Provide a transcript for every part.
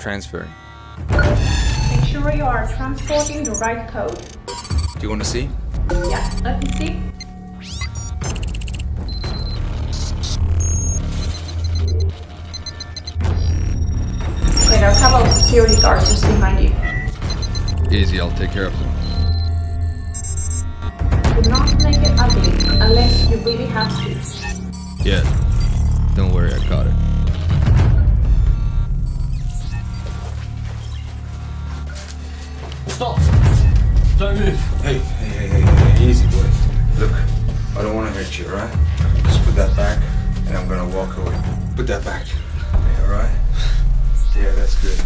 transferring. Make sure you are transporting the right code. Do you want to see? Yeah, let me see. Okay, there are a couple of security guards just behind you. Easy, I'll take care of them. Do not make it ugly unless you really have to. Yeah. Don't worry, I got it. Stop! Don't move. Hey, easy boy. Look, I don't want to hurt you, alright? Just put that back, and I'm gonna walk away. Put that back. Okay, alright? Yeah, that's good.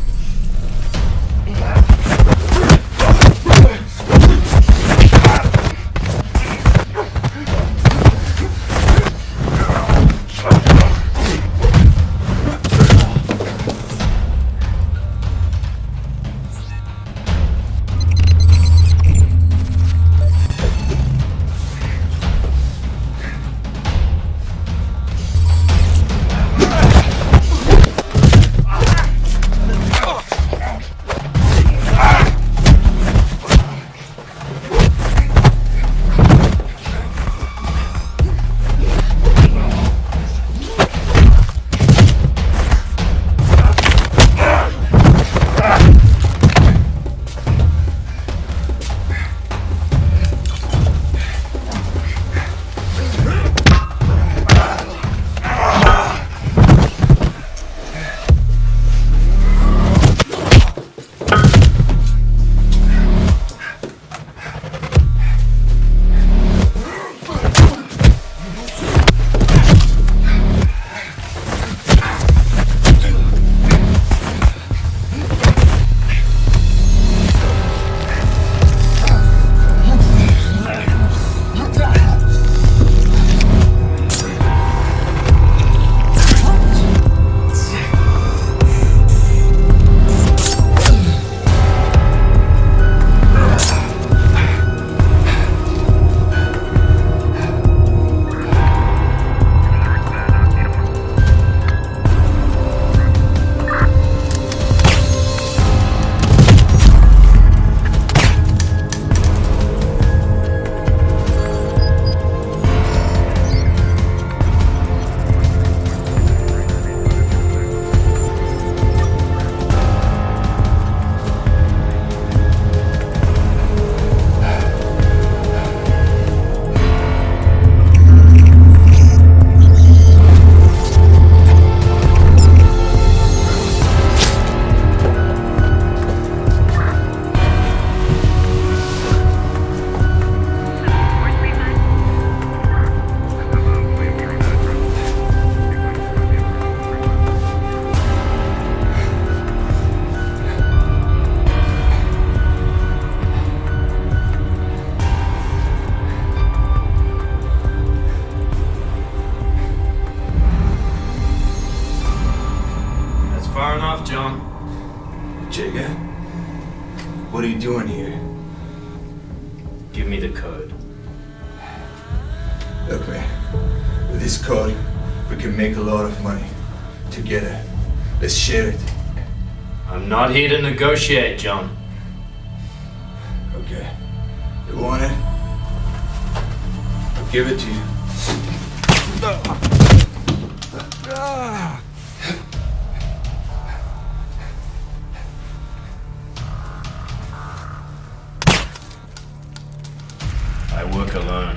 Far enough, John. Jigga, what are you doing here? Give me the code. Look, man, with this code, we can make a lot of money. Together. Let's share it. I'm not here to negotiate, John. Okay. You want it? I'll give it to you. I work alone.